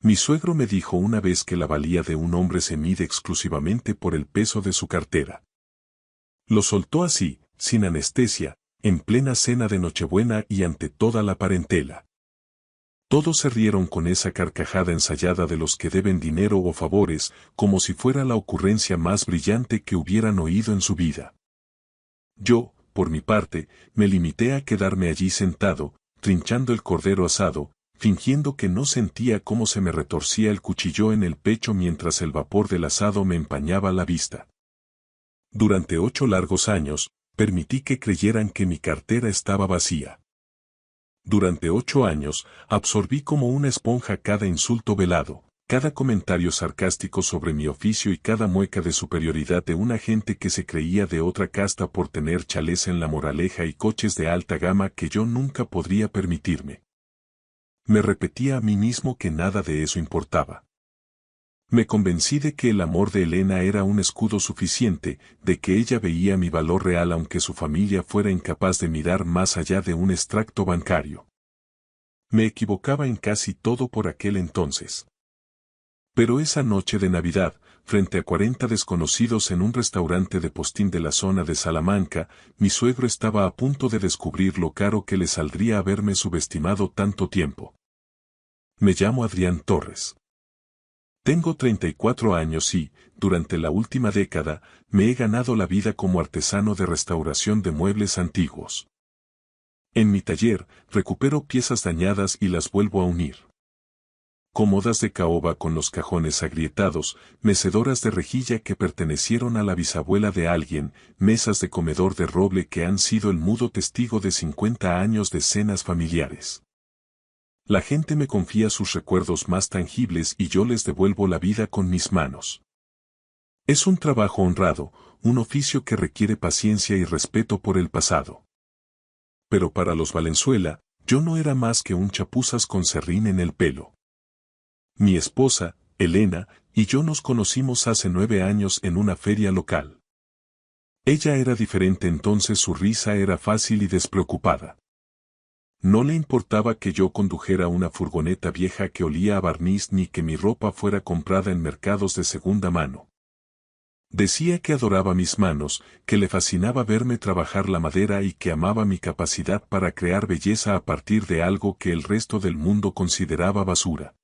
Mi suegro me dijo una vez que la valía de un hombre se mide exclusivamente por el peso de su cartera. Lo soltó así, sin anestesia, en plena cena de Nochebuena y ante toda la parentela. Todos se rieron con esa carcajada ensayada de los que deben dinero o favores, como si fuera la ocurrencia más brillante que hubieran oído en su vida. Yo, por mi parte, me limité a quedarme allí sentado, trinchando el cordero asado, fingiendo que no sentía cómo se me retorcía el cuchillo en el pecho mientras el vapor del asado me empañaba la vista. Durante 8 largos años, permití que creyeran que mi cartera estaba vacía. Durante 8 años, absorbí como una esponja cada insulto velado, cada comentario sarcástico sobre mi oficio y cada mueca de superioridad de una gente que se creía de otra casta por tener chalés en La Moraleja y coches de alta gama que yo nunca podría permitirme. Me repetía a mí mismo que nada de eso importaba. Me convencí de que el amor de Elena era un escudo suficiente, de que ella veía mi valor real aunque su familia fuera incapaz de mirar más allá de un extracto bancario. Me equivocaba en casi todo por aquel entonces. Pero esa noche de Navidad, frente a 40 desconocidos en un restaurante de postín de la zona de Salamanca, mi suegro estaba a punto de descubrir lo caro que le saldría haberme subestimado tanto tiempo. Me llamo Adrián Torres. Tengo 34 años y, durante la última década, me he ganado la vida como artesano de restauración de muebles antiguos. En mi taller, recupero piezas dañadas y las vuelvo a unir. Cómodas de caoba con los cajones agrietados, mecedoras de rejilla que pertenecieron a la bisabuela de alguien, mesas de comedor de roble que han sido el mudo testigo de 50 años de cenas familiares. La gente me confía sus recuerdos más tangibles y yo les devuelvo la vida con mis manos. Es un trabajo honrado, un oficio que requiere paciencia y respeto por el pasado. Pero para los Valenzuela, yo no era más que un chapuzas con serrín en el pelo. Mi esposa, Elena, y yo nos conocimos hace 9 años en una feria local. Ella era diferente entonces, su risa era fácil y despreocupada. No le importaba que yo condujera una furgoneta vieja que olía a barniz ni que mi ropa fuera comprada en mercados de segunda mano. Decía que adoraba mis manos, que le fascinaba verme trabajar la madera y que amaba mi capacidad para crear belleza a partir de algo que el resto del mundo consideraba basura.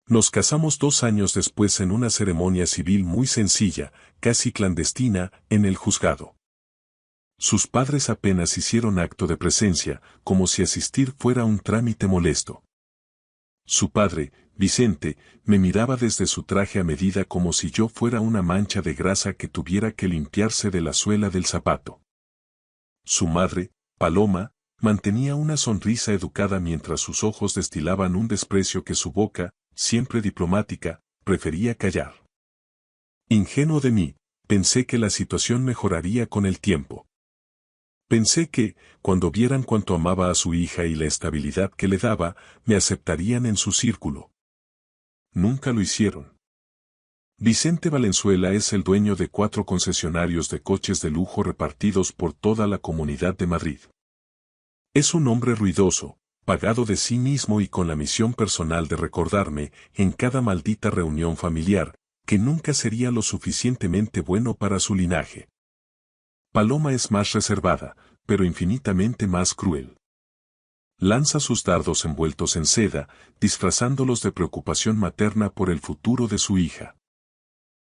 Nos casamos 2 años después en una ceremonia civil muy sencilla, casi clandestina, en el juzgado. Sus padres apenas hicieron acto de presencia, como si asistir fuera un trámite molesto. Su padre, Vicente, me miraba desde su traje a medida como si yo fuera una mancha de grasa que tuviera que limpiarse de la suela del zapato. Su madre, Paloma, mantenía una sonrisa educada mientras sus ojos destilaban un desprecio que su boca, siempre diplomática, prefería callar. Ingenuo de mí, pensé que la situación mejoraría con el tiempo. Pensé que, cuando vieran cuánto amaba a su hija y la estabilidad que le daba, me aceptarían en su círculo. Nunca lo hicieron. Vicente Valenzuela es el dueño de 4 concesionarios de coches de lujo repartidos por toda la Comunidad de Madrid. Es un hombre ruidoso, pagado de sí mismo y con la misión personal de recordarme, en cada maldita reunión familiar, que nunca sería lo suficientemente bueno para su linaje. Paloma es más reservada, pero infinitamente más cruel. Lanza sus dardos envueltos en seda, disfrazándolos de preocupación materna por el futuro de su hija.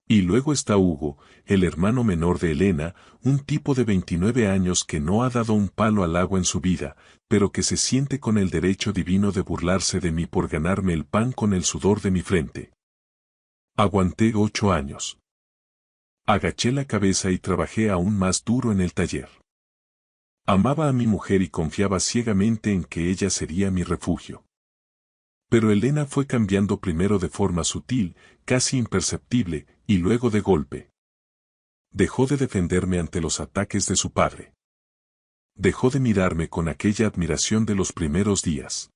Y luego está Hugo, el hermano menor de Elena, un tipo de 29 años que no ha dado un palo al agua en su vida, pero que se siente con el derecho divino de burlarse de mí por ganarme el pan con el sudor de mi frente. Aguanté 8 años. Agaché la cabeza y trabajé aún más duro en el taller. Amaba a mi mujer y confiaba ciegamente en que ella sería mi refugio. Pero Elena fue cambiando primero de forma sutil, casi imperceptible, y luego de golpe. Dejó de defenderme ante los ataques de su padre. Dejó de mirarme con aquella admiración de los primeros días.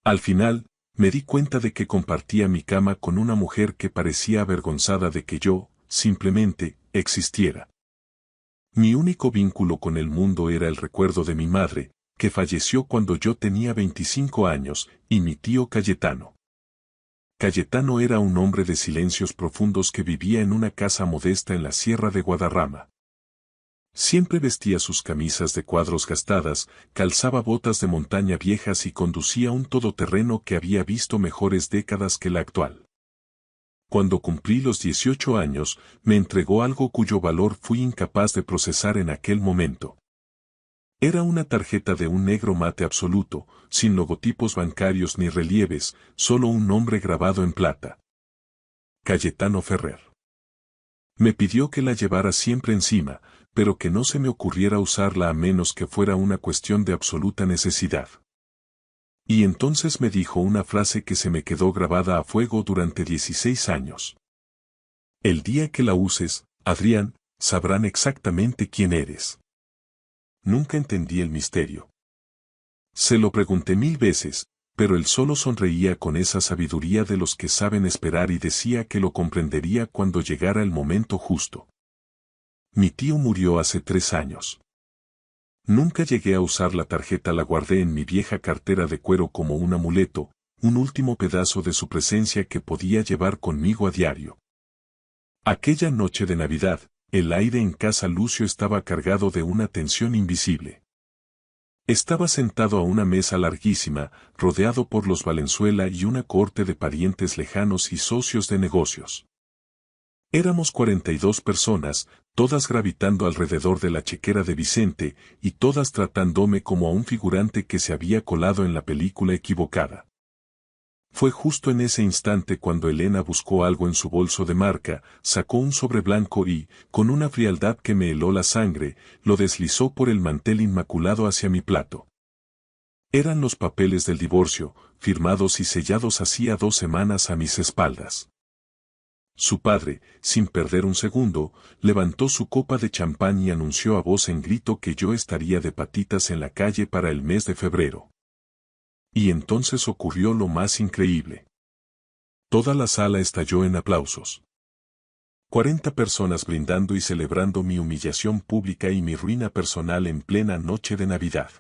Al final, me di cuenta de que compartía mi cama con una mujer que parecía avergonzada de que yo, simplemente, existiera. Mi único vínculo con el mundo era el recuerdo de mi madre, que falleció cuando yo tenía 25 años, y mi tío Cayetano. Cayetano era un hombre de silencios profundos que vivía en una casa modesta en la Sierra de Guadarrama. Siempre vestía sus camisas de cuadros gastadas, calzaba botas de montaña viejas y conducía un todoterreno que había visto mejores décadas que la actual. Cuando cumplí los 18 años, me entregó algo cuyo valor fui incapaz de procesar en aquel momento. Era una tarjeta de un negro mate absoluto, sin logotipos bancarios ni relieves, solo un nombre grabado en plata. Cayetano Ferrer. Me pidió que la llevara siempre encima, pero que no se me ocurriera usarla a menos que fuera una cuestión de absoluta necesidad. Y entonces me dijo una frase que se me quedó grabada a fuego durante 16 años. El día que la uses, Adrián, sabrán exactamente quién eres. Nunca entendí el misterio. Se lo pregunté 1000 veces, pero él solo sonreía con esa sabiduría de los que saben esperar y decía que lo comprendería cuando llegara el momento justo. Mi tío murió hace 3 años. Nunca llegué a usar la tarjeta, la guardé en mi vieja cartera de cuero como un amuleto, un último pedazo de su presencia que podía llevar conmigo a diario. Aquella noche de Navidad, el aire en casa Lucio estaba cargado de una tensión invisible. Estaba sentado a una mesa larguísima, rodeado por los Valenzuela y una corte de parientes lejanos y socios de negocios. Éramos 42 personas, todas gravitando alrededor de la chequera de Vicente, y todas tratándome como a un figurante que se había colado en la película equivocada. Fue justo en ese instante cuando Elena buscó algo en su bolso de marca, sacó un sobre blanco y, con una frialdad que me heló la sangre, lo deslizó por el mantel inmaculado hacia mi plato. Eran los papeles del divorcio, firmados y sellados hacía 2 semanas a mis espaldas. Su padre, sin perder un segundo, levantó su copa de champán y anunció a voz en grito que yo estaría de patitas en la calle para el mes de febrero. Y entonces ocurrió lo más increíble. Toda la sala estalló en aplausos. 40 personas brindando y celebrando mi humillación pública y mi ruina personal en plena noche de Navidad.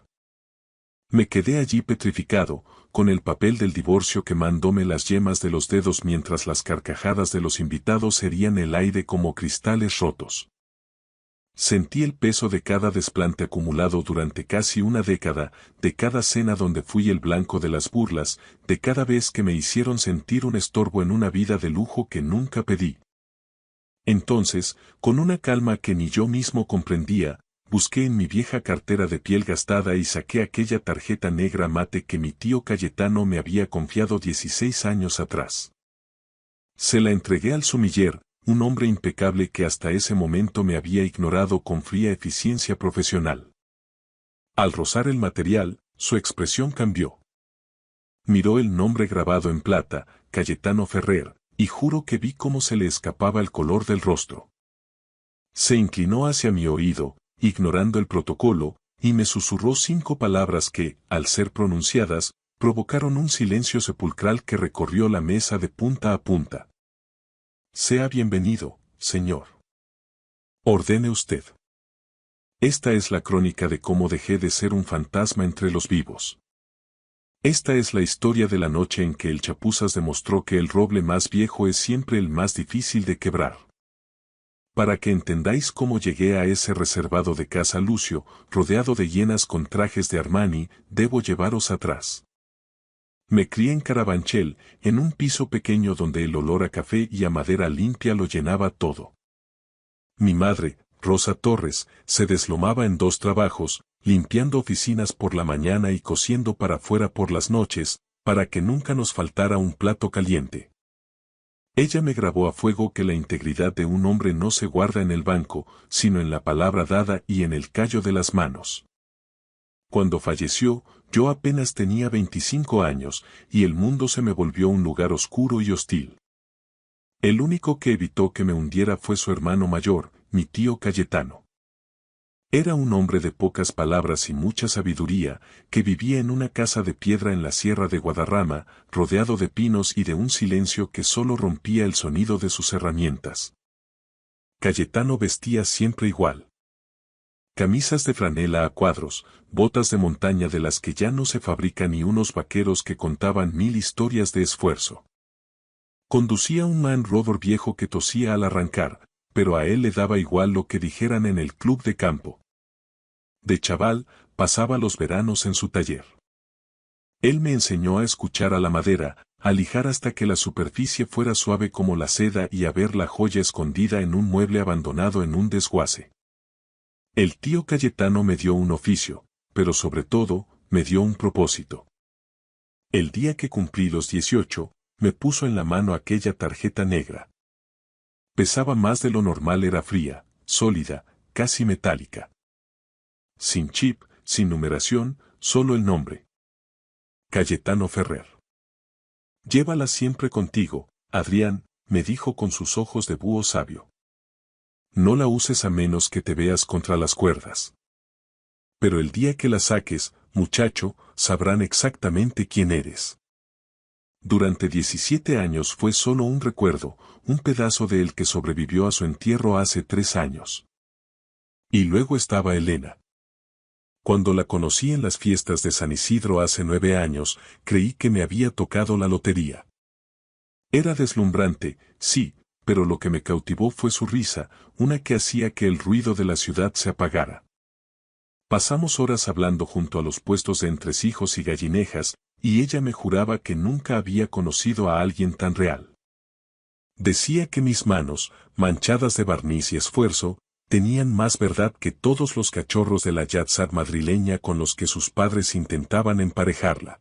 Me quedé allí petrificado, con el papel del divorcio quemándome las yemas de los dedos mientras las carcajadas de los invitados herían el aire como cristales rotos. Sentí el peso de cada desplante acumulado durante casi una década, de cada cena donde fui el blanco de las burlas, de cada vez que me hicieron sentir un estorbo en una vida de lujo que nunca pedí. Entonces, con una calma que ni yo mismo comprendía, busqué en mi vieja cartera de piel gastada y saqué aquella tarjeta negra mate que mi tío Cayetano me había confiado 16 años atrás. Se la entregué al sumiller, un hombre impecable que hasta ese momento me había ignorado con fría eficiencia profesional. Al rozar el material, su expresión cambió. Miró el nombre grabado en plata, Cayetano Ferrer, y juro que vi cómo se le escapaba el color del rostro. Se inclinó hacia mi oído, ignorando el protocolo, y me susurró 5 palabras que, al ser pronunciadas, provocaron un silencio sepulcral que recorrió la mesa de punta a punta. Sea bienvenido, señor. Ordene usted. Esta es la crónica de cómo dejé de ser un fantasma entre los vivos. Esta es la historia de la noche en que el Chapuzas demostró que el roble más viejo es siempre el más difícil de quebrar. Para que entendáis cómo llegué a ese reservado de casa Lucio, rodeado de hienas con trajes de Armani, debo llevaros atrás. Me crié en Carabanchel, en un piso pequeño donde el olor a café y a madera limpia lo llenaba todo. Mi madre, Rosa Torres, se deslomaba en 2 trabajos, limpiando oficinas por la mañana y cosiendo para afuera por las noches, para que nunca nos faltara un plato caliente. Ella me grabó a fuego que la integridad de un hombre no se guarda en el banco, sino en la palabra dada y en el callo de las manos. Cuando falleció, yo apenas tenía 25 años, y el mundo se me volvió un lugar oscuro y hostil. El único que evitó que me hundiera fue su hermano mayor, mi tío Cayetano. Era un hombre de pocas palabras y mucha sabiduría, que vivía en una casa de piedra en la Sierra de Guadarrama, rodeado de pinos y de un silencio que solo rompía el sonido de sus herramientas. Cayetano vestía siempre igual. Camisas de franela a cuadros, botas de montaña de las que ya no se fabrican y unos vaqueros que contaban 1000 historias de esfuerzo. Conducía un Land Rover viejo que tosía al arrancar, pero a él le daba igual lo que dijeran en el club de campo. De chaval, pasaba los veranos en su taller. Él me enseñó a escuchar a la madera, a lijar hasta que la superficie fuera suave como la seda y a ver la joya escondida en un mueble abandonado en un desguace. El tío Cayetano me dio un oficio, pero sobre todo, me dio un propósito. El día que cumplí los 18, me puso en la mano aquella tarjeta negra. Pesaba más de lo normal, era fría, sólida, casi metálica. Sin chip, sin numeración, solo el nombre. Cayetano Ferrer. Llévala siempre contigo, Adrián, me dijo con sus ojos de búho sabio. No la uses a menos que te veas contra las cuerdas. Pero el día que la saques, muchacho, sabrán exactamente quién eres. Durante 17 años fue solo un recuerdo, un pedazo de él que sobrevivió a su entierro hace 3 años. Y luego estaba Elena. Cuando la conocí en las fiestas de San Isidro hace 9 años, creí que me había tocado la lotería. Era deslumbrante, sí, pero lo que me cautivó fue su risa, una que hacía que el ruido de la ciudad se apagara. Pasamos horas hablando junto a los puestos de entresijos y gallinejas, y ella me juraba que nunca había conocido a alguien tan real. Decía que mis manos, manchadas de barniz y esfuerzo, tenían más verdad que todos los cachorros de la yatzar madrileña con los que sus padres intentaban emparejarla.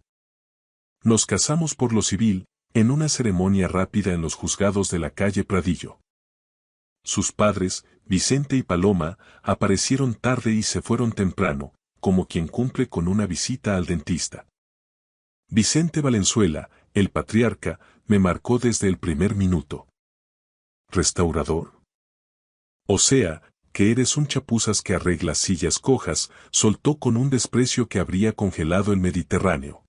Nos casamos por lo civil, en una ceremonia rápida en los juzgados de la calle Pradillo. Sus padres, Vicente y Paloma, aparecieron tarde y se fueron temprano, como quien cumple con una visita al dentista. Vicente Valenzuela, el patriarca, me marcó desde el primer minuto. ¿Restaurador? O sea, que eres un chapuzas que arregla sillas cojas, soltó con un desprecio que habría congelado el Mediterráneo.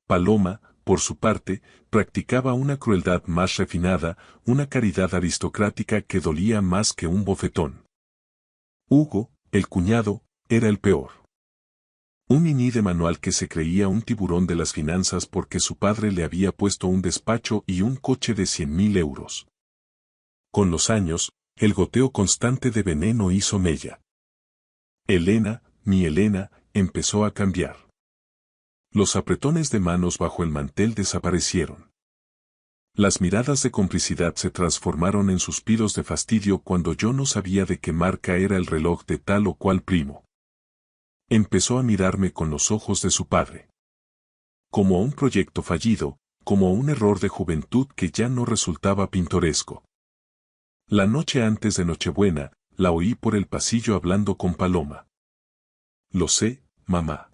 Paloma, por su parte, practicaba una crueldad más refinada, una caridad aristocrática que dolía más que un bofetón. Hugo, el cuñado, era el peor. Un niní de manual que se creía un tiburón de las finanzas porque su padre le había puesto un despacho y un coche de 100.000 euros. Con los años, el goteo constante de veneno hizo mella. Elena, mi Elena, empezó a cambiar. Los apretones de manos bajo el mantel desaparecieron. Las miradas de complicidad se transformaron en suspiros de fastidio cuando yo no sabía de qué marca era el reloj de tal o cual primo. Empezó a mirarme con los ojos de su padre. Como a un proyecto fallido, como a un error de juventud que ya no resultaba pintoresco. La noche antes de Nochebuena, la oí por el pasillo hablando con Paloma. Lo sé, mamá.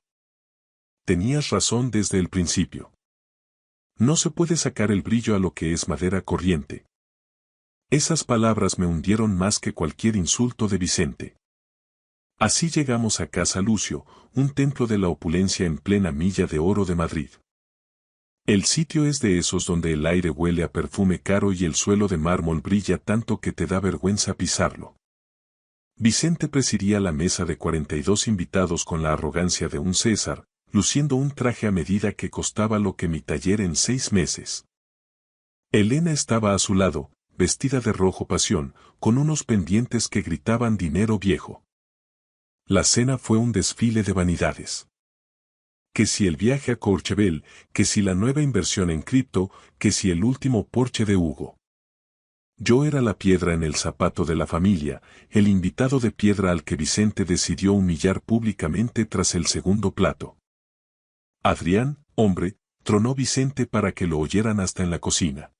Tenías razón desde el principio. No se puede sacar el brillo a lo que es madera corriente. Esas palabras me hundieron más que cualquier insulto de Vicente. Así llegamos a Casa Lucio, un templo de la opulencia en plena Milla de Oro de Madrid. El sitio es de esos donde el aire huele a perfume caro y el suelo de mármol brilla tanto que te da vergüenza pisarlo. Vicente presidía la mesa de 42 invitados con la arrogancia de un César, luciendo un traje a medida que costaba lo que mi taller en 6 meses. Elena estaba a su lado, vestida de rojo pasión, con unos pendientes que gritaban dinero viejo. La cena fue un desfile de vanidades. Que si el viaje a Courchevel, que si la nueva inversión en cripto, que si el último Porsche de Hugo. Yo era la piedra en el zapato de la familia, el invitado de piedra al que Vicente decidió humillar públicamente tras el segundo plato. Adrián, hombre, tronó Vicente para que lo oyeran hasta en la cocina.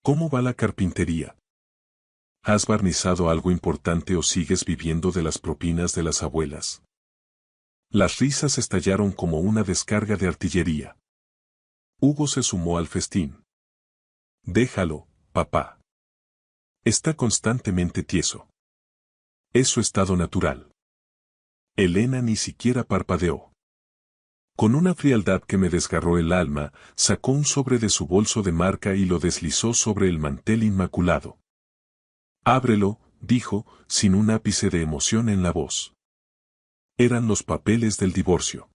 ¿Cómo va la carpintería? ¿Has barnizado algo importante o sigues viviendo de las propinas de las abuelas? Las risas estallaron como una descarga de artillería. Hugo se sumó al festín. Déjalo, papá. Está constantemente tieso. Es su estado natural. Elena ni siquiera parpadeó. Con una frialdad que me desgarró el alma, sacó un sobre de su bolso de marca y lo deslizó sobre el mantel inmaculado. Ábrelo, dijo, sin un ápice de emoción en la voz. Eran los papeles del divorcio.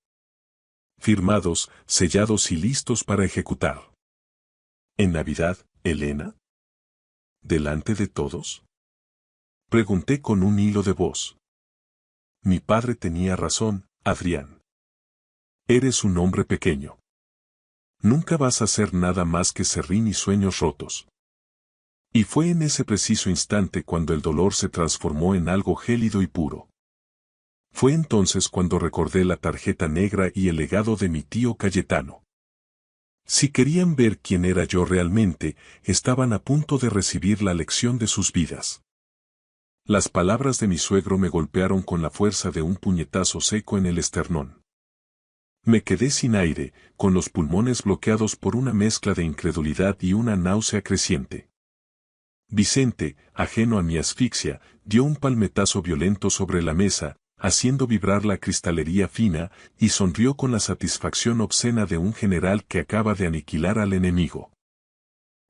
Firmados, sellados y listos para ejecutar. ¿En Navidad, Elena? ¿Delante de todos? Pregunté con un hilo de voz. Mi padre tenía razón, Adrián. Eres un hombre pequeño. Nunca vas a ser nada más que serrín y sueños rotos. Y fue en ese preciso instante cuando el dolor se transformó en algo gélido y puro. Fue entonces cuando recordé la tarjeta negra y el legado de mi tío Cayetano. Si querían ver quién era yo realmente, estaban a punto de recibir la lección de sus vidas. Las palabras de mi suegro me golpearon con la fuerza de un puñetazo seco en el esternón. Me quedé sin aire, con los pulmones bloqueados por una mezcla de incredulidad y una náusea creciente. Vicente, ajeno a mi asfixia, dio un palmetazo violento sobre la mesa, haciendo vibrar la cristalería fina, y sonrió con la satisfacción obscena de un general que acaba de aniquilar al enemigo.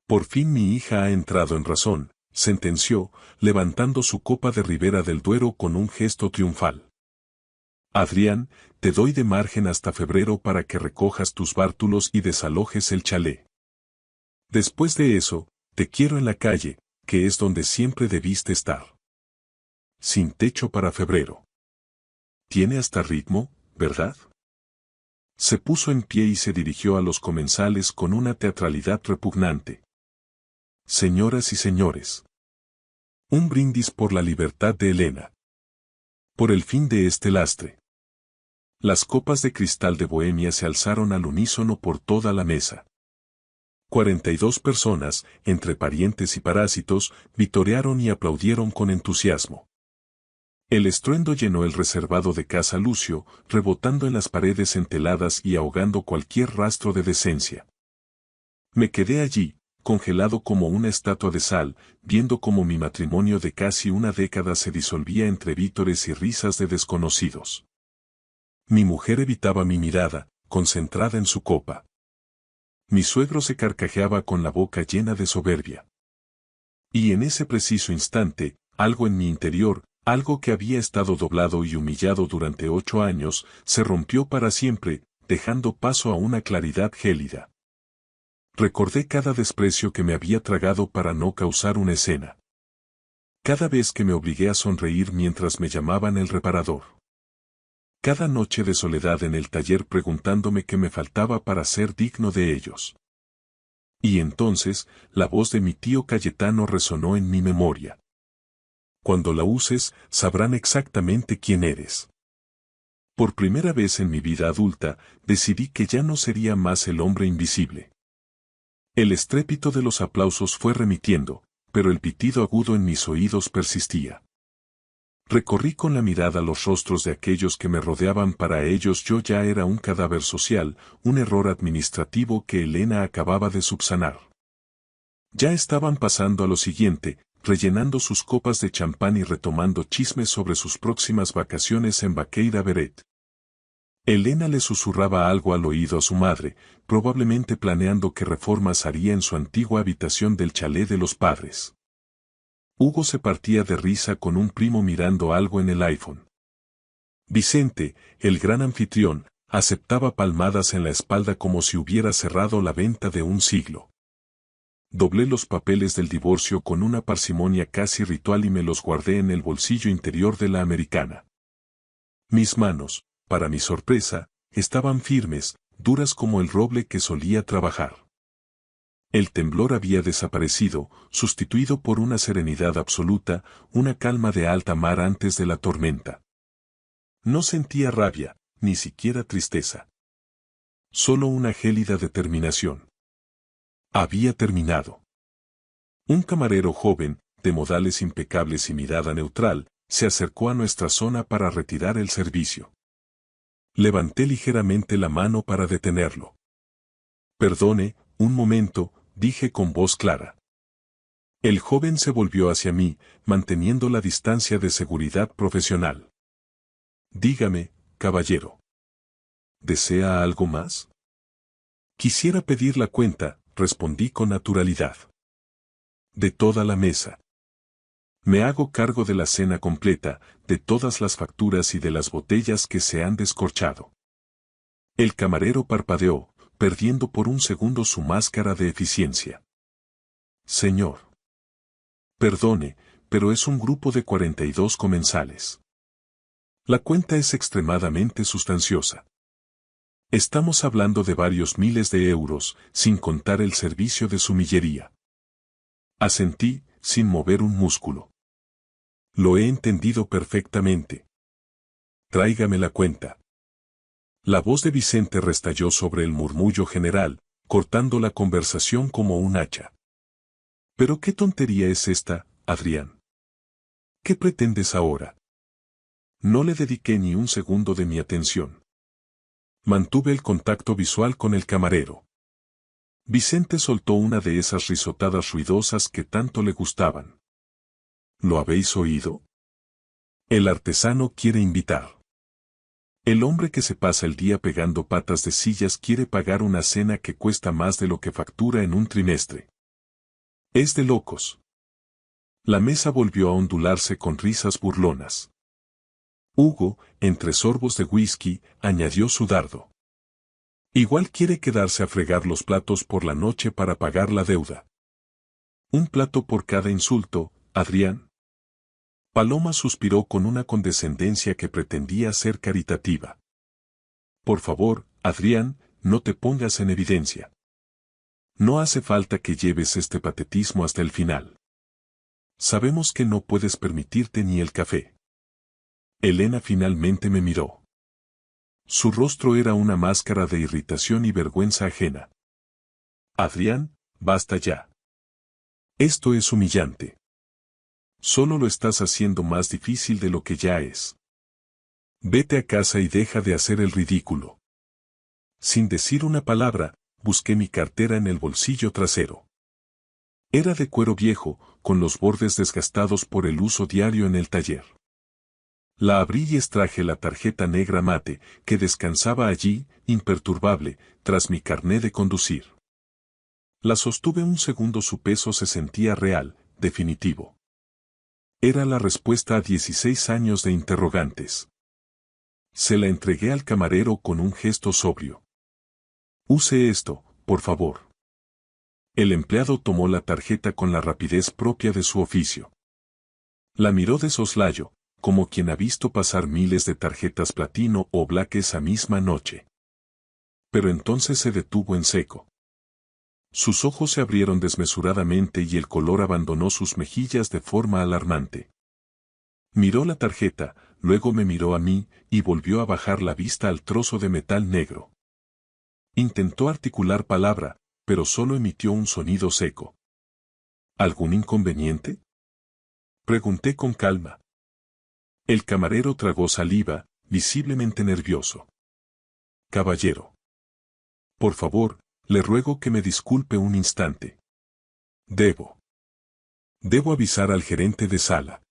Por fin mi hija ha entrado en razón, sentenció, levantando su copa de Ribera del Duero con un gesto triunfal. Adrián, te doy de margen hasta febrero para que recojas tus bártulos y desalojes el chalet. Después de eso, te quiero en la calle, que es donde siempre debiste estar. Sin techo para febrero. Tiene hasta ritmo, ¿verdad? Se puso en pie y se dirigió a los comensales con una teatralidad repugnante. Señoras y señores. Un brindis por la libertad de Elena. Por el fin de este lastre. Las copas de cristal de Bohemia se alzaron al unísono por toda la mesa. 42 personas, entre parientes y parásitos, vitorearon y aplaudieron con entusiasmo. El estruendo llenó el reservado de Casa Lucio, rebotando en las paredes enteladas y ahogando cualquier rastro de decencia. Me quedé allí, congelado como una estatua de sal, viendo cómo mi matrimonio de casi una década se disolvía entre vítores y risas de desconocidos. Mi mujer evitaba mi mirada, concentrada en su copa. Mi suegro se carcajeaba con la boca llena de soberbia. Y en ese preciso instante, algo en mi interior, algo que había estado doblado y humillado durante 8 años, se rompió para siempre, dejando paso a una claridad gélida. Recordé cada desprecio que me había tragado para no causar una escena. Cada vez que me obligué a sonreír mientras me llamaban el reparador. Cada noche de soledad en el taller preguntándome qué me faltaba para ser digno de ellos. Y entonces, la voz de mi tío Cayetano resonó en mi memoria. Cuando la uses, sabrán exactamente quién eres. Por primera vez en mi vida adulta, decidí que ya no sería más el hombre invisible. El estrépito de los aplausos fue remitiendo, pero el pitido agudo en mis oídos persistía. Recorrí con la mirada los rostros de aquellos que me rodeaban. Para ellos yo ya era un cadáver social, un error administrativo que Elena acababa de subsanar. Ya estaban pasando a lo siguiente, rellenando sus copas de champán y retomando chismes sobre sus próximas vacaciones en Baqueira Beret. Elena le susurraba algo al oído a su madre, probablemente planeando qué reformas haría en su antigua habitación del chalet de los padres. Hugo se partía de risa con un primo mirando algo en el iPhone. Vicente, el gran anfitrión, aceptaba palmadas en la espalda como si hubiera cerrado la venta de un siglo. Doblé los papeles del divorcio con una parsimonia casi ritual y me los guardé en el bolsillo interior de la americana. Mis manos, para mi sorpresa, estaban firmes, duras como el roble que solía trabajar. El temblor había desaparecido, sustituido por una serenidad absoluta, una calma de alta mar antes de la tormenta. No sentía rabia, ni siquiera tristeza. Solo una gélida determinación. Había terminado. Un camarero joven, de modales impecables y mirada neutral, se acercó a nuestra zona para retirar el servicio. Levanté ligeramente la mano para detenerlo. Perdone, un momento, dije con voz clara. El joven se volvió hacia mí, manteniendo la distancia de seguridad profesional. Dígame, caballero. ¿Desea algo más? Quisiera pedir la cuenta, respondí con naturalidad. De toda la mesa. Me hago cargo de la cena completa, de todas las facturas y de las botellas que se han descorchado. El camarero parpadeó, perdiendo por un segundo su máscara de eficiencia. Señor. Perdone, pero es un grupo de 42 comensales. La cuenta es extremadamente sustanciosa. Estamos hablando de varios miles de euros, sin contar el servicio de sumillería. Asentí, sin mover un músculo. Lo he entendido perfectamente. Tráigame la cuenta. La voz de Vicente restalló sobre el murmullo general, cortando la conversación como un hacha. ¿Pero qué tontería es esta, Adrián? ¿Qué pretendes ahora? No le dediqué ni un segundo de mi atención. Mantuve el contacto visual con el camarero. Vicente soltó una de esas risotadas ruidosas que tanto le gustaban. ¿Lo habéis oído? El artesano quiere invitar. El hombre que se pasa el día pegando patas de sillas quiere pagar una cena que cuesta más de lo que factura en un trimestre. Es de locos. La mesa volvió a ondularse con risas burlonas. Hugo, entre sorbos de whisky, añadió su dardo. Igual quiere quedarse a fregar los platos por la noche para pagar la deuda. Un plato por cada insulto, Adrián. Paloma suspiró con una condescendencia que pretendía ser caritativa. Por favor, Adrián, no te pongas en evidencia. No hace falta que lleves este patetismo hasta el final. Sabemos que no puedes permitirte ni el café. Elena finalmente me miró. Su rostro era una máscara de irritación y vergüenza ajena. Adrián, basta ya. Esto es humillante. Solo lo estás haciendo más difícil de lo que ya es. Vete a casa y deja de hacer el ridículo. Sin decir una palabra, busqué mi cartera en el bolsillo trasero. Era de cuero viejo, con los bordes desgastados por el uso diario en el taller. La abrí y extraje la tarjeta negra mate, que descansaba allí, imperturbable, tras mi carné de conducir. La sostuve un segundo, su peso se sentía real, definitivo. Era la respuesta a 16 años de interrogantes. Se la entregué al camarero con un gesto sobrio. Use esto, por favor. El empleado tomó la tarjeta con la rapidez propia de su oficio. La miró de soslayo, como quien ha visto pasar miles de tarjetas platino o black esa misma noche. Pero entonces se detuvo en seco. Sus ojos se abrieron desmesuradamente y el color abandonó sus mejillas de forma alarmante. Miró la tarjeta, luego me miró a mí, y volvió a bajar la vista al trozo de metal negro. Intentó articular palabra, pero solo emitió un sonido seco. ¿Algún inconveniente? Pregunté con calma. El camarero tragó saliva, visiblemente nervioso. Caballero. Por favor, le ruego que me disculpe un instante. Debo avisar al gerente de sala.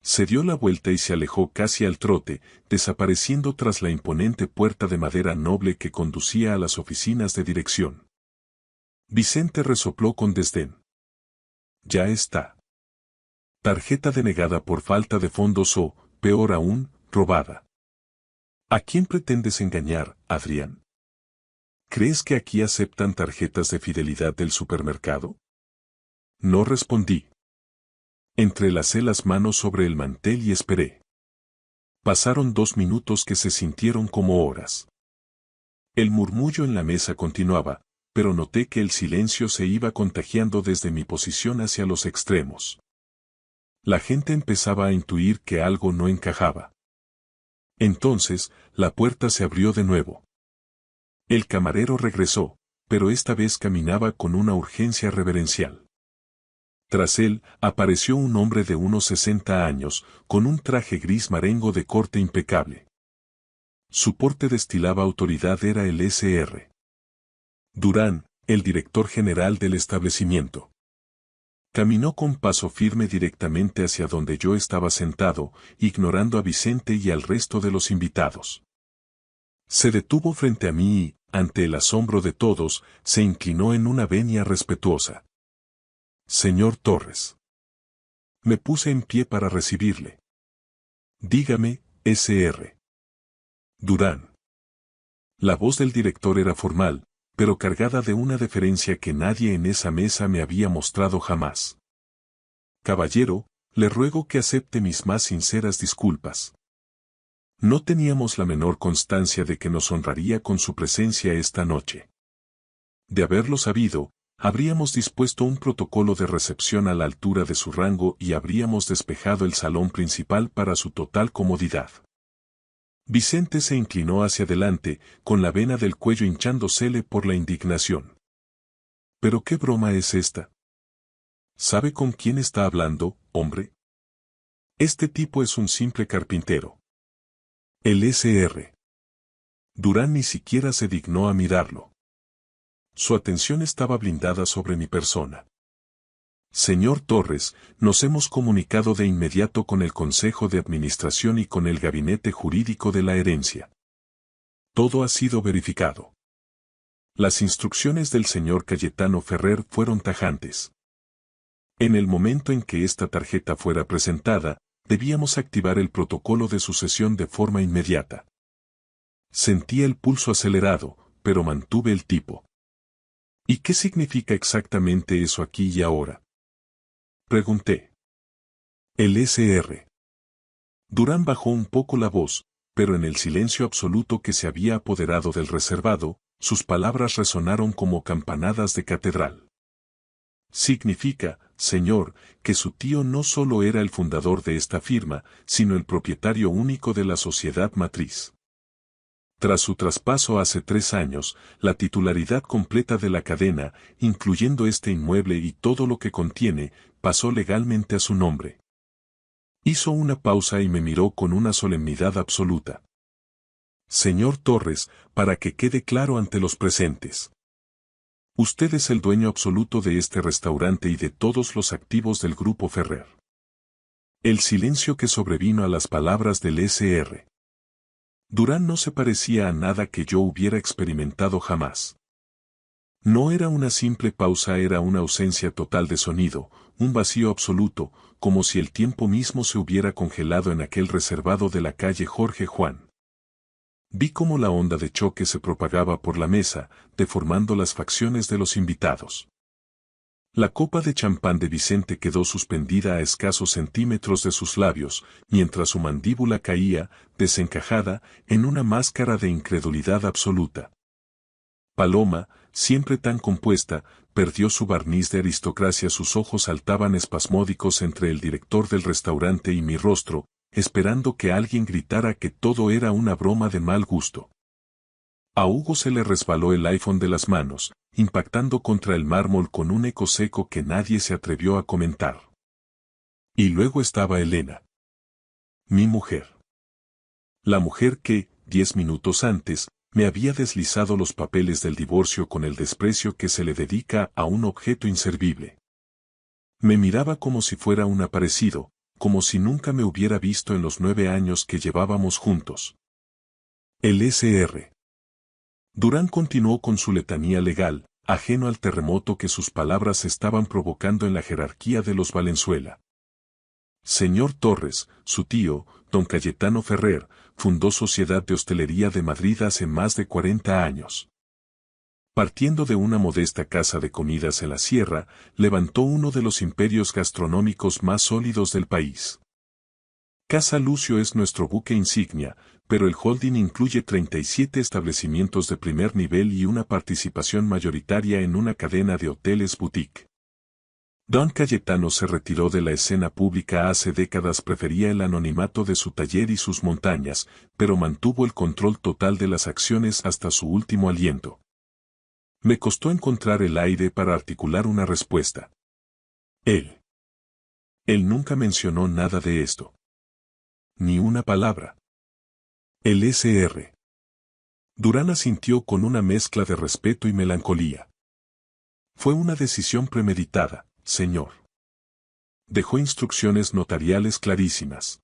Se dio la vuelta y se alejó casi al trote, desapareciendo tras la imponente puerta de madera noble que conducía a las oficinas de dirección. Vicente resopló con desdén. Ya está. Tarjeta denegada por falta de fondos o, peor aún, robada. ¿A quién pretendes engañar, Adrián? ¿Crees que aquí aceptan tarjetas de fidelidad del supermercado? No respondí. Entrelacé las manos sobre el mantel y esperé. Pasaron 2 minutos que se sintieron como horas. El murmullo en la mesa continuaba, pero noté que el silencio se iba contagiando desde mi posición hacia los extremos. La gente empezaba a intuir que algo no encajaba. Entonces, la puerta se abrió de nuevo. El camarero regresó, pero esta vez caminaba con una urgencia reverencial. Tras él, apareció un hombre de unos 60 años, con un traje gris marengo de corte impecable. Su porte destilaba autoridad, era el Sr. Durán, el director general del establecimiento. Caminó con paso firme directamente hacia donde yo estaba sentado, ignorando a Vicente y al resto de los invitados. Se detuvo frente a mí y, ante el asombro de todos, se inclinó en una venia respetuosa. Señor Torres. Me puse en pie para recibirle. Dígame, Sr. Durán. La voz del director era formal, pero cargada de una deferencia que nadie en esa mesa me había mostrado jamás. Caballero, le ruego que acepte mis más sinceras disculpas. No teníamos la menor constancia de que nos honraría con su presencia esta noche. De haberlo sabido, habríamos dispuesto un protocolo de recepción a la altura de su rango y habríamos despejado el salón principal para su total comodidad. Vicente se inclinó hacia adelante, con la vena del cuello hinchándosele por la indignación. ¿Pero qué broma es esta? ¿Sabe con quién está hablando, hombre? Este tipo es un simple carpintero. El Sr. Durán ni siquiera se dignó a mirarlo. Su atención estaba blindada sobre mi persona. Señor Torres, nos hemos comunicado de inmediato con el Consejo de Administración y con el Gabinete Jurídico de la Herencia. Todo ha sido verificado. Las instrucciones del señor Cayetano Ferrer fueron tajantes. En el momento en que esta tarjeta fuera presentada, debíamos activar el protocolo de sucesión de forma inmediata. Sentía el pulso acelerado, pero mantuve el tipo. ¿Y qué significa exactamente eso aquí y ahora? Pregunté. El Sr. Durán bajó un poco la voz, pero en el silencio absoluto que se había apoderado del reservado, sus palabras resonaron como campanadas de catedral. Significa, señor, que su tío no solo era el fundador de esta firma, sino el propietario único de la sociedad matriz. Tras su traspaso hace 3 años, la titularidad completa de la cadena, incluyendo este inmueble y todo lo que contiene, pasó legalmente a su nombre. Hizo una pausa y me miró con una solemnidad absoluta. Señor Torres, para que quede claro ante los presentes. Usted es el dueño absoluto de este restaurante y de todos los activos del Grupo Ferrer. El silencio que sobrevino a las palabras del Sr. Durán no se parecía a nada que yo hubiera experimentado jamás. No era una simple pausa, era una ausencia total de sonido, un vacío absoluto, como si el tiempo mismo se hubiera congelado en aquel reservado de la calle Jorge Juan. Vi cómo la onda de choque se propagaba por la mesa, deformando las facciones de los invitados. La copa de champán de Vicente quedó suspendida a escasos centímetros de sus labios, mientras su mandíbula caía, desencajada, en una máscara de incredulidad absoluta. Paloma, siempre tan compuesta, perdió su barniz de aristocracia, sus ojos saltaban espasmódicos entre el director del restaurante y mi rostro, esperando que alguien gritara que todo era una broma de mal gusto. A Hugo se le resbaló el iPhone de las manos, impactando contra el mármol con un eco seco que nadie se atrevió a comentar. Y luego estaba Elena. Mi mujer. La mujer que, 10 minutos antes, me había deslizado los papeles del divorcio con el desprecio que se le dedica a un objeto inservible. Me miraba como si fuera un aparecido, como si nunca me hubiera visto en los 9 años que llevábamos juntos. El Sr. Durán continuó con su letanía legal, ajeno al terremoto que sus palabras estaban provocando en la jerarquía de los Valenzuela. Señor Torres, su tío, don Cayetano Ferrer, fundó Sociedad de Hostelería de Madrid hace más de 40 años. Partiendo de una modesta casa de comidas en la sierra, levantó uno de los imperios gastronómicos más sólidos del país. Casa Lucio es nuestro buque insignia, pero el holding incluye 37 establecimientos de primer nivel y una participación mayoritaria en una cadena de hoteles boutique. Don Cayetano se retiró de la escena pública hace décadas, prefería el anonimato de su taller y sus montañas, pero mantuvo el control total de las acciones hasta su último aliento. Me costó encontrar el aire para articular una respuesta. Él nunca mencionó nada de esto. Ni una palabra. El Sr. Durán asintió con una mezcla de respeto y melancolía. Fue una decisión premeditada, señor. Dejó instrucciones notariales clarísimas.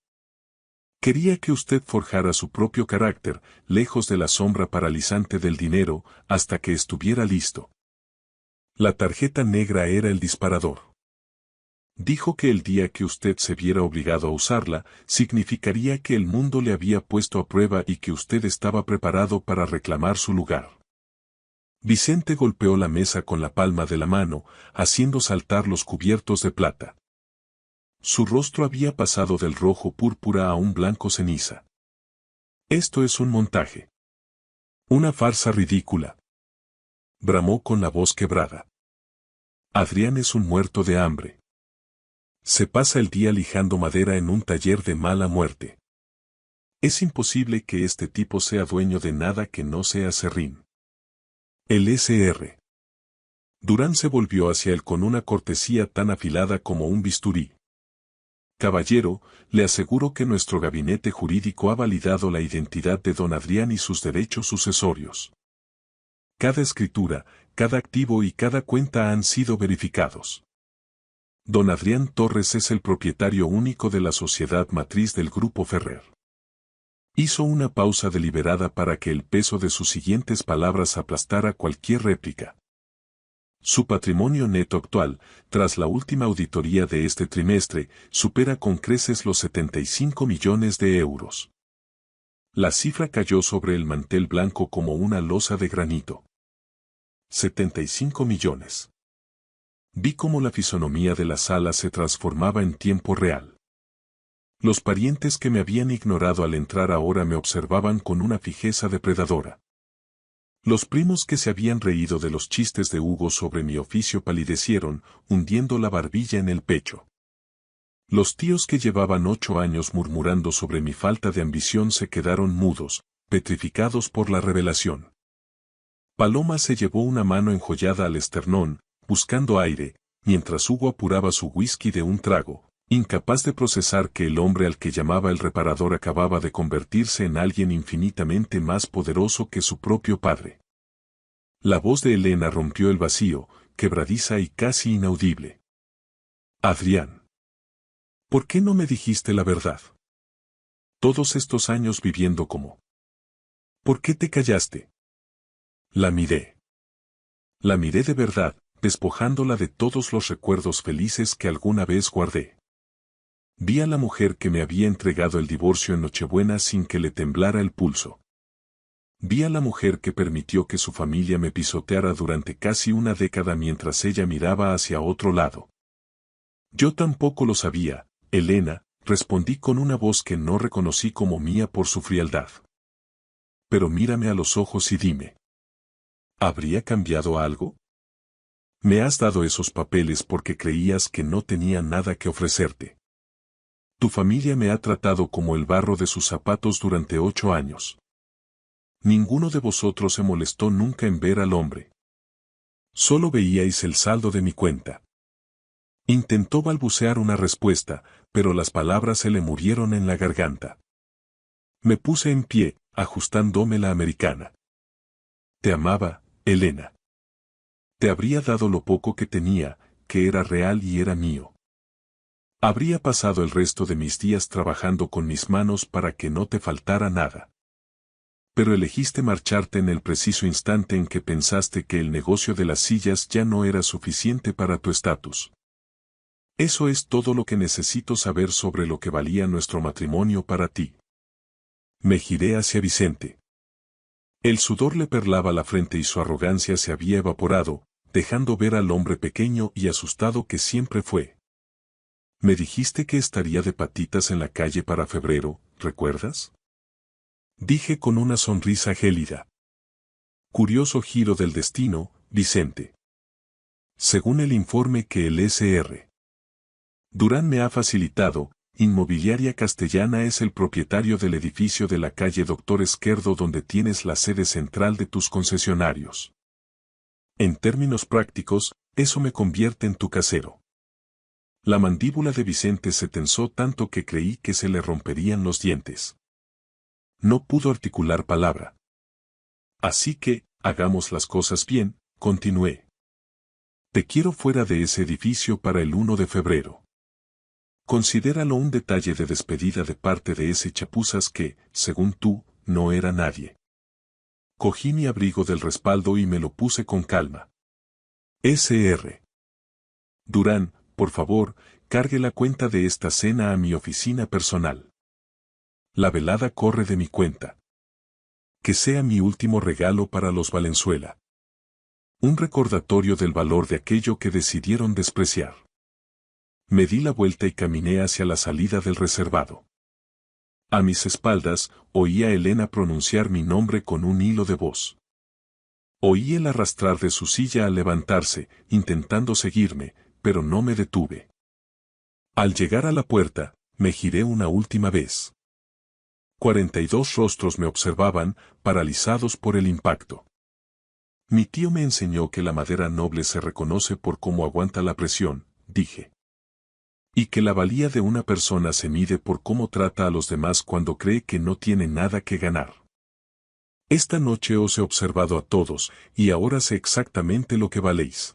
Quería que usted forjara su propio carácter, lejos de la sombra paralizante del dinero, hasta que estuviera listo. La tarjeta negra era el disparador. Dijo que el día que usted se viera obligado a usarla, significaría que el mundo le había puesto a prueba y que usted estaba preparado para reclamar su lugar. Vicente golpeó la mesa con la palma de la mano, haciendo saltar los cubiertos de plata. Su rostro había pasado del rojo púrpura a un blanco ceniza. Esto es un montaje. Una farsa ridícula. Bramó con la voz quebrada. Adrián es un muerto de hambre. Se pasa el día lijando madera en un taller de mala muerte. Es imposible que este tipo sea dueño de nada que no sea serrín. El Sr. Durán se volvió hacia él con una cortesía tan afilada como un bisturí. Caballero, le aseguro que nuestro gabinete jurídico ha validado la identidad de don Adrián y sus derechos sucesorios. Cada escritura, cada activo y cada cuenta han sido verificados. Don Adrián Torres es el propietario único de la sociedad matriz del Grupo Ferrer. Hizo una pausa deliberada para que el peso de sus siguientes palabras aplastara cualquier réplica. Su patrimonio neto actual, tras la última auditoría de este trimestre, supera con creces los 75 millones de euros. La cifra cayó sobre el mantel blanco como una losa de granito. 75 millones. Vi cómo la fisonomía de la sala se transformaba en tiempo real. Los parientes que me habían ignorado al entrar ahora me observaban con una fijeza depredadora. Los primos que se habían reído de los chistes de Hugo sobre mi oficio palidecieron, hundiendo la barbilla en el pecho. Los tíos que llevaban 8 años murmurando sobre mi falta de ambición se quedaron mudos, petrificados por la revelación. Paloma se llevó una mano enjollada al esternón, buscando aire, mientras Hugo apuraba su whisky de un trago, incapaz de procesar que el hombre al que llamaba el reparador acababa de convertirse en alguien infinitamente más poderoso que su propio padre. La voz de Elena rompió el vacío, quebradiza y casi inaudible. Adrián. ¿Por qué no me dijiste la verdad? Todos estos años viviendo como. ¿Por qué te callaste? La miré. La miré de verdad, despojándola de todos los recuerdos felices que alguna vez guardé. Vi a la mujer que me había entregado el divorcio en Nochebuena sin que le temblara el pulso. Vi a la mujer que permitió que su familia me pisoteara durante casi una década mientras ella miraba hacia otro lado. Yo tampoco lo sabía, Elena, respondí con una voz que no reconocí como mía por su frialdad. Pero mírame a los ojos y dime. ¿Habría cambiado algo? Me has dado esos papeles porque creías que no tenía nada que ofrecerte. Tu familia me ha tratado como el barro de sus zapatos durante 8 años. Ninguno de vosotros se molestó nunca en ver al hombre. Solo veíais el saldo de mi cuenta. Intentó balbucear una respuesta, pero las palabras se le murieron en la garganta. Me puse en pie, ajustándome la americana. Te amaba, Elena. Te habría dado lo poco que tenía, que era real y era mío. Habría pasado el resto de mis días trabajando con mis manos para que no te faltara nada. Pero elegiste marcharte en el preciso instante en que pensaste que el negocio de las sillas ya no era suficiente para tu estatus. Eso es todo lo que necesito saber sobre lo que valía nuestro matrimonio para ti. Me giré hacia Vicente. El sudor le perlaba la frente y su arrogancia se había evaporado, dejando ver al hombre pequeño y asustado que siempre fue. Me dijiste que estaría de patitas en la calle para febrero, ¿recuerdas? Dije con una sonrisa gélida. Curioso giro del destino, Vicente. Según el informe que el Sr. Durán me ha facilitado, Inmobiliaria Castellana es el propietario del edificio de la calle Doctor Esquerdo donde tienes la sede central de tus concesionarios. En términos prácticos, eso me convierte en tu casero. La mandíbula de Vicente se tensó tanto que creí que se le romperían los dientes. No pudo articular palabra. Así que, hagamos las cosas bien, continué. Te quiero fuera de ese edificio para el 1 de febrero. Considéralo un detalle de despedida de parte de ese chapuzas que, según tú, no era nadie. Cogí mi abrigo del respaldo y me lo puse con calma. Sr. Durán, por favor, cargue la cuenta de esta cena a mi oficina personal. La velada corre de mi cuenta. Que sea mi último regalo para los Valenzuela. Un recordatorio del valor de aquello que decidieron despreciar. Me di la vuelta y caminé hacia la salida del reservado. A mis espaldas, oí a Elena pronunciar mi nombre con un hilo de voz. Oí el arrastrar de su silla al levantarse, intentando seguirme, pero no me detuve. Al llegar a la puerta, me giré una última vez. 42 rostros me observaban, paralizados por el impacto. Mi tío me enseñó que la madera noble se reconoce por cómo aguanta la presión, dije. Y que la valía de una persona se mide por cómo trata a los demás cuando cree que no tiene nada que ganar. Esta noche os he observado a todos, y ahora sé exactamente lo que valéis.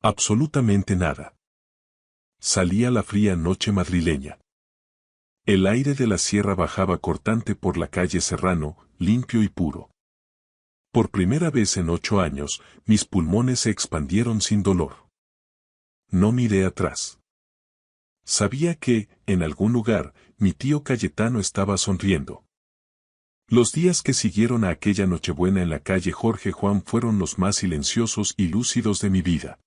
Absolutamente nada. Salía la fría noche madrileña. El aire de la sierra bajaba cortante por la calle Serrano, limpio y puro. Por primera vez en 8 años, mis pulmones se expandieron sin dolor. No miré atrás. Sabía que, en algún lugar, mi tío Cayetano estaba sonriendo. Los días que siguieron a aquella Nochebuena en la calle Jorge Juan fueron los más silenciosos y lúcidos de mi vida.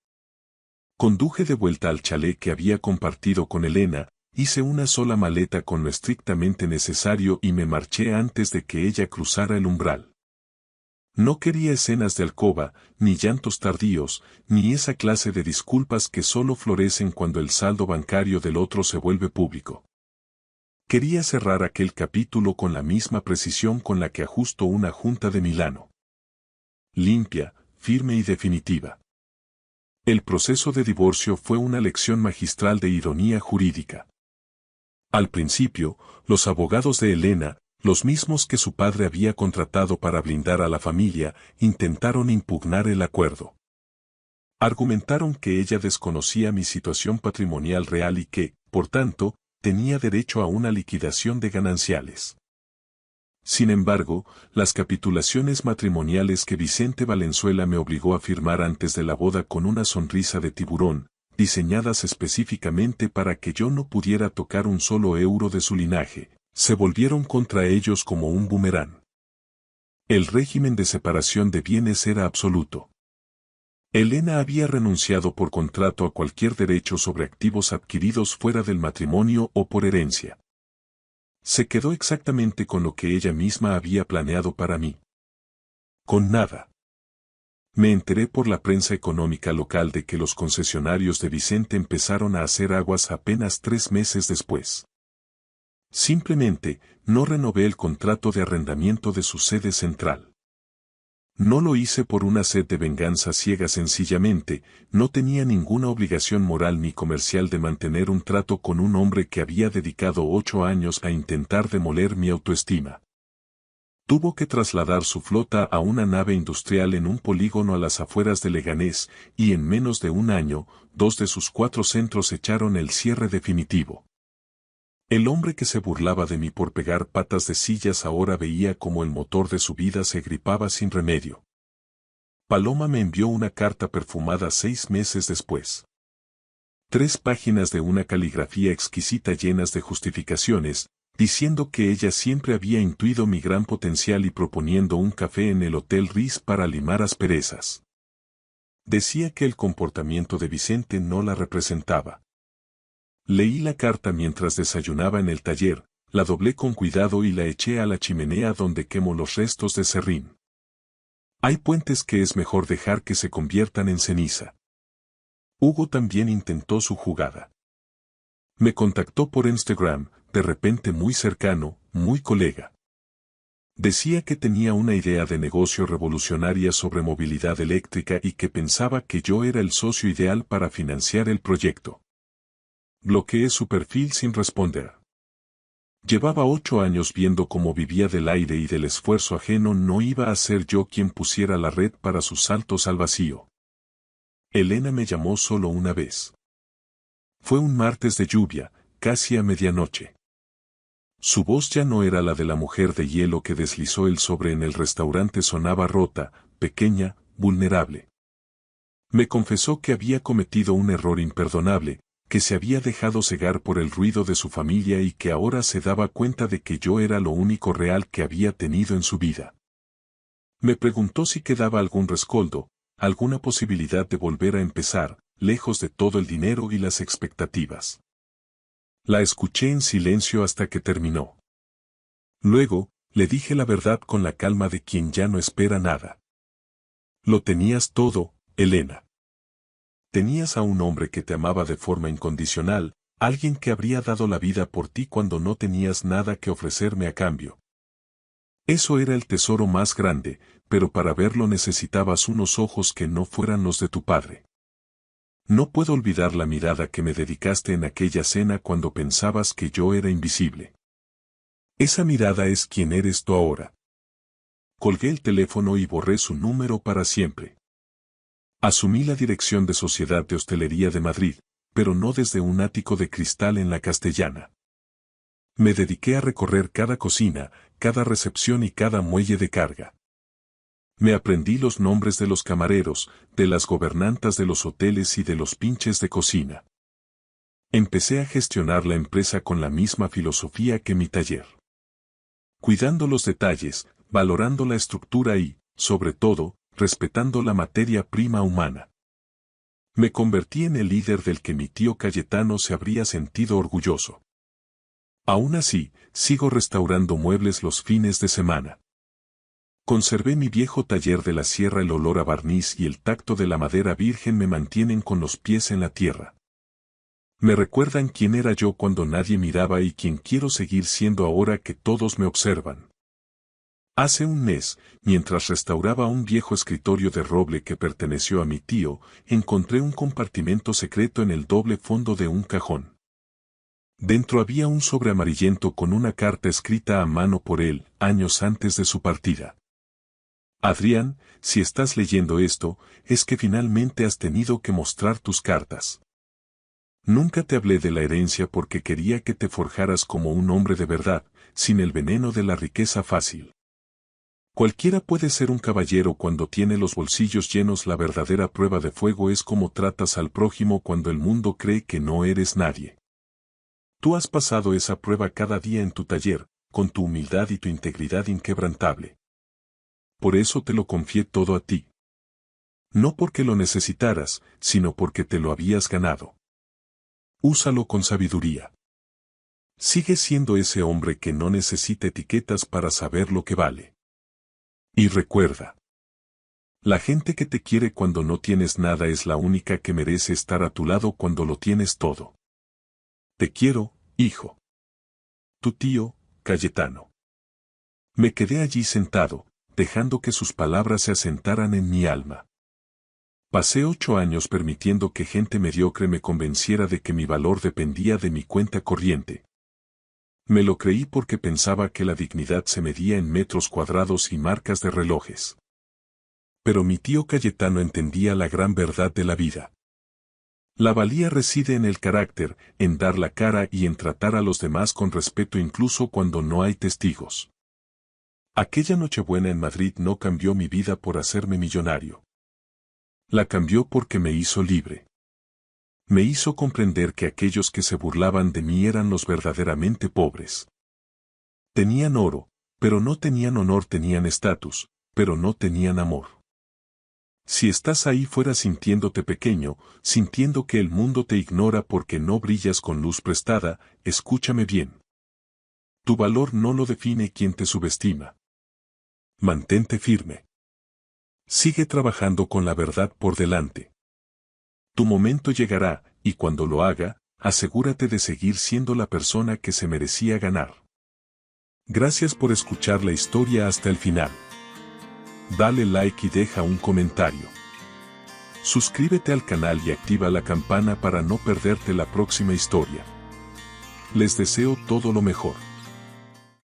Conduje de vuelta al chalet que había compartido con Elena, hice una sola maleta con lo estrictamente necesario y me marché antes de que ella cruzara el umbral. No quería escenas de alcoba, ni llantos tardíos, ni esa clase de disculpas que solo florecen cuando el saldo bancario del otro se vuelve público. Quería cerrar aquel capítulo con la misma precisión con la que ajusto una junta de Milano. Limpia, firme y definitiva. El proceso de divorcio fue una lección magistral de ironía jurídica. Al principio, los abogados de Elena, los mismos que su padre había contratado para blindar a la familia, intentaron impugnar el acuerdo. Argumentaron que ella desconocía mi situación patrimonial real y que, por tanto, tenía derecho a una liquidación de gananciales. Sin embargo, las capitulaciones matrimoniales que Vicente Valenzuela me obligó a firmar antes de la boda con una sonrisa de tiburón, diseñadas específicamente para que yo no pudiera tocar un solo euro de su linaje, se volvieron contra ellos como un boomerang. El régimen de separación de bienes era absoluto. Elena había renunciado por contrato a cualquier derecho sobre activos adquiridos fuera del matrimonio o por herencia. Se quedó exactamente con lo que ella misma había planeado para mí. Con nada. Me enteré por la prensa económica local de que los concesionarios de Vicente empezaron a hacer aguas apenas 3 meses después. Simplemente, no renové el contrato de arrendamiento de su sede central. No lo hice por una sed de venganza ciega, sencillamente, no tenía ninguna obligación moral ni comercial de mantener un trato con un hombre que había dedicado 8 años a intentar demoler mi autoestima. Tuvo que trasladar su flota a una nave industrial en un polígono a las afueras de Leganés, y en menos de un año, 2 de sus 4 centros echaron el cierre definitivo. El hombre que se burlaba de mí por pegar patas de sillas ahora veía como el motor de su vida se gripaba sin remedio. Paloma me envió una carta perfumada 6 meses después. 3 páginas de una caligrafía exquisita llenas de justificaciones, diciendo que ella siempre había intuido mi gran potencial y proponiendo un café en el Hotel Riz para limar asperezas. Decía que el comportamiento de Vicente no la representaba. Leí la carta mientras desayunaba en el taller, la doblé con cuidado y la eché a la chimenea donde quemo los restos de serrín. Hay puentes que es mejor dejar que se conviertan en ceniza. Hugo también intentó su jugada. Me contactó por Instagram, de repente muy cercano, muy colega. Decía que tenía una idea de negocio revolucionaria sobre movilidad eléctrica y que pensaba que yo era el socio ideal para financiar el proyecto. Bloqueé su perfil sin responder. Llevaba 8 años viendo cómo vivía del aire y del esfuerzo ajeno. No iba a ser yo quien pusiera la red para sus saltos al vacío. Elena me llamó solo una vez. Fue un martes de lluvia, casi a medianoche. Su voz ya no era la de la mujer de hielo que deslizó el sobre en el restaurante, sonaba rota, pequeña, vulnerable. Me confesó que había cometido un error imperdonable, que se había dejado cegar por el ruido de su familia y que ahora se daba cuenta de que yo era lo único real que había tenido en su vida. Me preguntó si quedaba algún rescoldo, alguna posibilidad de volver a empezar, lejos de todo el dinero y las expectativas. La escuché en silencio hasta que terminó. Luego, le dije la verdad con la calma de quien ya no espera nada. Lo tenías todo, Elena. Tenías a un hombre que te amaba de forma incondicional, alguien que habría dado la vida por ti cuando no tenías nada que ofrecerme a cambio. Eso era el tesoro más grande, pero para verlo necesitabas unos ojos que no fueran los de tu padre. No puedo olvidar la mirada que me dedicaste en aquella cena cuando pensabas que yo era invisible. Esa mirada es quien eres tú ahora. Colgué el teléfono y borré su número para siempre. Asumí la dirección de Sociedad de Hostelería de Madrid, pero no desde un ático de cristal en la Castellana. Me dediqué a recorrer cada cocina, cada recepción y cada muelle de carga. Me aprendí los nombres de los camareros, de las gobernantas de los hoteles y de los pinches de cocina. Empecé a gestionar la empresa con la misma filosofía que mi taller. Cuidando los detalles, valorando la estructura y, sobre todo, respetando la materia prima humana. Me convertí en el líder del que mi tío Cayetano se habría sentido orgulloso. Aún así, sigo restaurando muebles los fines de semana. Conservé mi viejo taller de la sierra, el olor a barniz y el tacto de la madera virgen me mantienen con los pies en la tierra. Me recuerdan quién era yo cuando nadie miraba y quién quiero seguir siendo ahora que todos me observan. Hace un mes, mientras restauraba un viejo escritorio de roble que perteneció a mi tío, encontré un compartimento secreto en el doble fondo de un cajón. Dentro había un sobre amarillento con una carta escrita a mano por él, años antes de su partida. Adrián, si estás leyendo esto, es que finalmente has tenido que mostrar tus cartas. Nunca te hablé de la herencia porque quería que te forjaras como un hombre de verdad, sin el veneno de la riqueza fácil. Cualquiera puede ser un caballero cuando tiene los bolsillos llenos. La verdadera prueba de fuego es cómo tratas al prójimo cuando el mundo cree que no eres nadie. Tú has pasado esa prueba cada día en tu taller, con tu humildad y tu integridad inquebrantable. Por eso te lo confié todo a ti. No porque lo necesitaras, sino porque te lo habías ganado. Úsalo con sabiduría. Sigue siendo ese hombre que no necesita etiquetas para saber lo que vale. Y recuerda. La gente que te quiere cuando no tienes nada es la única que merece estar a tu lado cuando lo tienes todo. Te quiero, hijo. Tu tío, Cayetano. Me quedé allí sentado, dejando que sus palabras se asentaran en mi alma. Pasé 8 años permitiendo que gente mediocre me convenciera de que mi valor dependía de mi cuenta corriente. Me lo creí porque pensaba que la dignidad se medía en metros cuadrados y marcas de relojes. Pero mi tío Cayetano entendía la gran verdad de la vida. La valía reside en el carácter, en dar la cara y en tratar a los demás con respeto incluso cuando no hay testigos. Aquella Nochebuena en Madrid no cambió mi vida por hacerme millonario. La cambió porque me hizo libre. Me hizo comprender que aquellos que se burlaban de mí eran los verdaderamente pobres. Tenían oro, pero no tenían honor, tenían estatus, pero no tenían amor. Si estás ahí fuera sintiéndote pequeño, sintiendo que el mundo te ignora porque no brillas con luz prestada, escúchame bien. Tu valor no lo define quien te subestima. Mantente firme. Sigue trabajando con la verdad por delante. Tu momento llegará, y cuando lo haga, asegúrate de seguir siendo la persona que se merecía ganar. Gracias por escuchar la historia hasta el final. Dale like y deja un comentario. Suscríbete al canal y activa la campana para no perderte la próxima historia. Les deseo todo lo mejor.